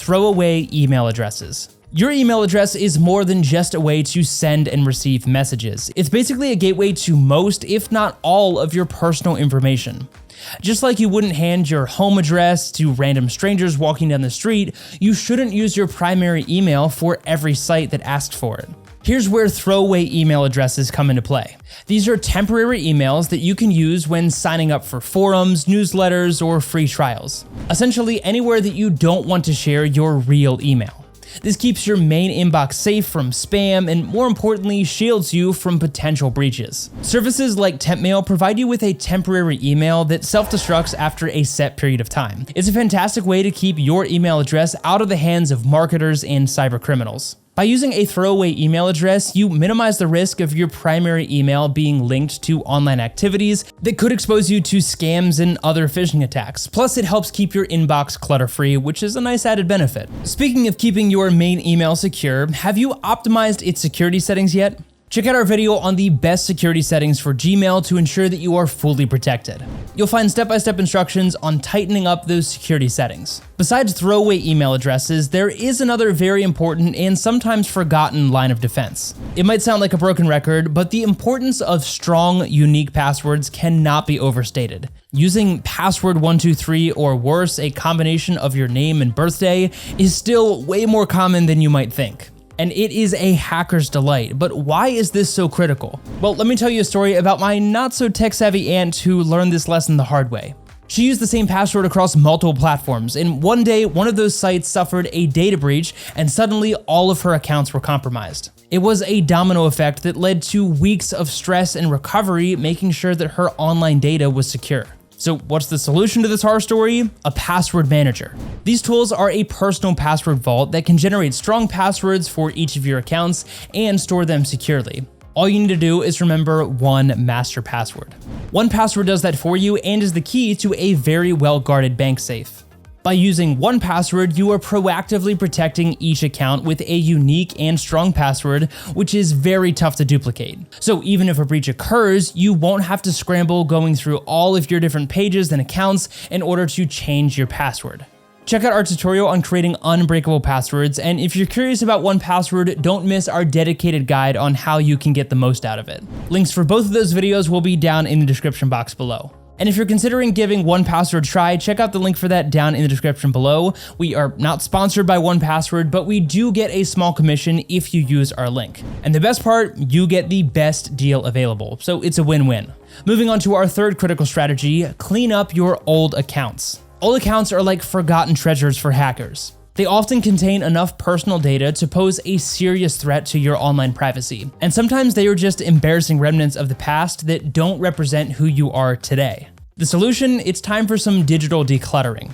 throwaway email addresses. Your email address is more than just a way to send and receive messages. It's basically a gateway to most, if not all, of your personal information. Just like you wouldn't hand your home address to random strangers walking down the street, you shouldn't use your primary email for every site that asks for it. Here's where throwaway email addresses come into play. These are temporary emails that you can use when signing up for forums, newsletters, or free trials. Essentially anywhere that you don't want to share your real email. This keeps your main inbox safe from spam and, more importantly, shields you from potential breaches. Services like TempMail provide you with a temporary email that self-destructs after a set period of time. It's a fantastic way to keep your email address out of the hands of marketers and cybercriminals. By using a throwaway email address, you minimize the risk of your primary email being linked to online activities that could expose you to scams and other phishing attacks. Plus, it helps keep your inbox clutter-free, which is a nice added benefit. Speaking of keeping your main email secure, have you optimized its security settings yet? Check out our video on the best security settings for Gmail to ensure that you are fully protected. You'll find step-by-step instructions on tightening up those security settings. Besides throwaway email addresses, there is another very important and sometimes forgotten line of defense. It might sound like a broken record, but the importance of strong, unique passwords cannot be overstated. Using password 123 or worse, a combination of your name and birthday, is still way more common than you might think. And it is a hacker's delight. But why is this so critical? Well, let me tell you a story about my not so tech savvy aunt who learned this lesson the hard way. She used the same password across multiple platforms, and one day, one of those sites suffered a data breach, and suddenly all of her accounts were compromised. It was a domino effect that led to weeks of stress and recovery, making sure that her online data was secure. So what's the solution to this horror story? A password manager. These tools are a personal password vault that can generate strong passwords for each of your accounts and store them securely. All you need to do is remember one master password. 1Password does that for you and is the key to a very well-guarded bank safe. By using 1Password, you are proactively protecting each account with a unique and strong password, which is very tough to duplicate. So even if a breach occurs, you won't have to scramble going through all of your different pages and accounts in order to change your password. Check out our tutorial on creating unbreakable passwords, and if you're curious about 1Password, don't miss our dedicated guide on how you can get the most out of it. Links for both of those videos will be down in the description box below. And if you're considering giving 1Password a try, check out the link for that down in the description below. We are not sponsored by 1Password, but we do get a small commission if you use our link. And the best part, you get the best deal available, so it's a win-win. Moving on to our third critical strategy, clean up your old accounts. Old accounts are like forgotten treasures for hackers. They often contain enough personal data to pose a serious threat to your online privacy, and sometimes they are just embarrassing remnants of the past that don't represent who you are today. The solution? It's time for some digital decluttering.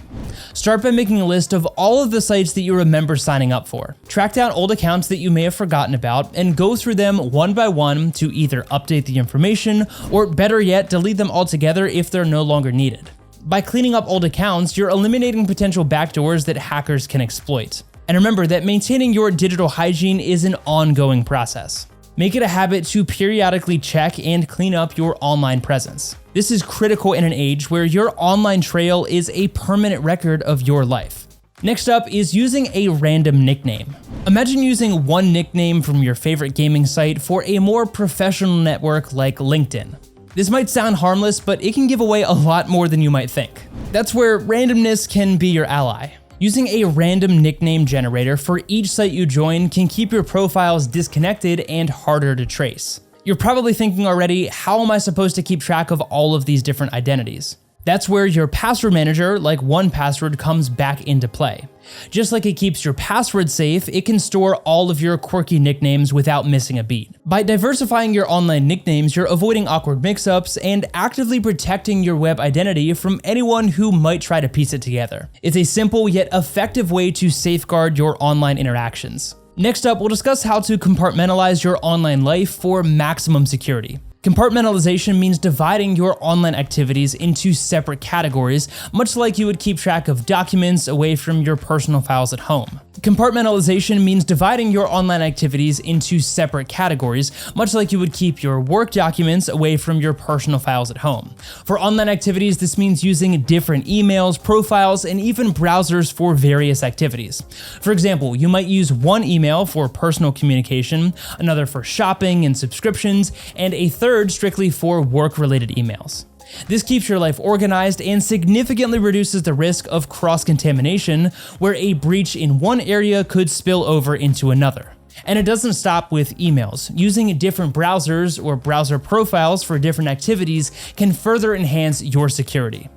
Start by making a list of all of the sites that you remember signing up for. Track down old accounts that you may have forgotten about and go through them one by one to either update the information or, better yet, delete them altogether if they're no longer needed. By cleaning up old accounts, you're eliminating potential backdoors that hackers can exploit. And remember that maintaining your digital hygiene is an ongoing process. Make it a habit to periodically check and clean up your online presence. This is critical in an age where your online trail is a permanent record of your life. Next up is using a random nickname. Imagine using one nickname from your favorite gaming site for a more professional network like LinkedIn. This might sound harmless, but it can give away a lot more than you might think. That's where randomness can be your ally. Using a random nickname generator for each site you join can keep your profiles disconnected and harder to trace. You're probably thinking already, how am I supposed to keep track of all of these different identities? That's where your password manager, like 1Password, comes back into play. Just like it keeps your password safe, it can store all of your quirky nicknames without missing a beat. By diversifying your online nicknames, you're avoiding awkward mix-ups and actively protecting your web identity from anyone who might try to piece it together. It's a simple yet effective way to safeguard your online interactions. Next up, we'll discuss how to compartmentalize your online life for maximum security. Compartmentalization means dividing your online activities into separate categories, much like you would keep track of documents away from your personal files at home. Compartmentalization means dividing your online activities into separate categories, much like you would keep your work documents away from your personal files at home. For online activities, this means using different emails, profiles, and even browsers for various activities. For example, you might use one email for personal communication, another for shopping and subscriptions, and a third strictly for work-related emails. This keeps your life organized and significantly reduces the risk of cross-contamination, where a breach in one area could spill over into another. And it doesn't stop with emails. Using different browsers or browser profiles for different activities can further enhance your security.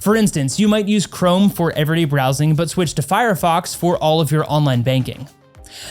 For instance, you might use Chrome for everyday browsing but switch to Firefox for all of your online banking.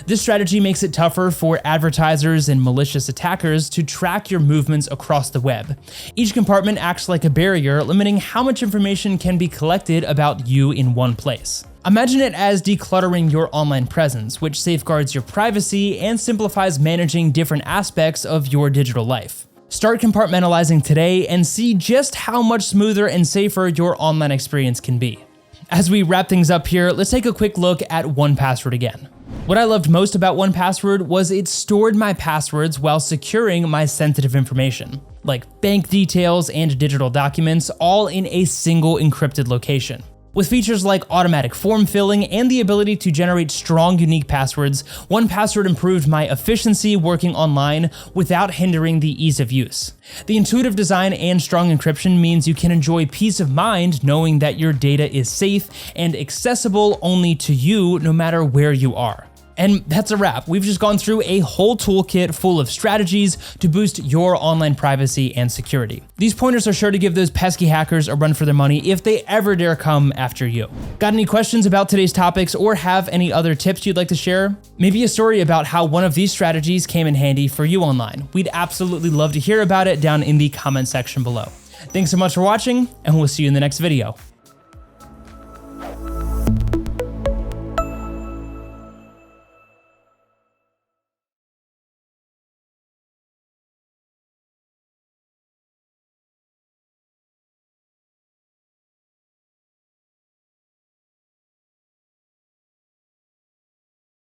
This strategy makes it tougher for advertisers and malicious attackers to track your movements across the web. Each compartment acts like a barrier, limiting how much information can be collected about you in one place. Imagine it as decluttering your online presence, which safeguards your privacy and simplifies managing different aspects of your digital life. Start compartmentalizing today and see just how much smoother and safer your online experience can be. As we wrap things up here, let's take a quick look at 1Password again. What I loved most about 1Password was it stored my passwords while securing my sensitive information, like bank details and digital documents, all in a single encrypted location. With features like automatic form filling and the ability to generate strong, unique passwords, 1Password improved my efficiency working online without hindering the ease of use. The intuitive design and strong encryption means you can enjoy peace of mind knowing that your data is safe and accessible only to you no matter where you are. And that's a wrap. We've just gone through a whole toolkit full of strategies to boost your online privacy and security. These pointers are sure to give those pesky hackers a run for their money if they ever dare come after you. Got any questions about today's topics or have any other tips you'd like to share? Maybe a story about how one of these strategies came in handy for you online. We'd absolutely love to hear about it down in the comment section below. Thanks so much for watching, and we'll see you in the next video.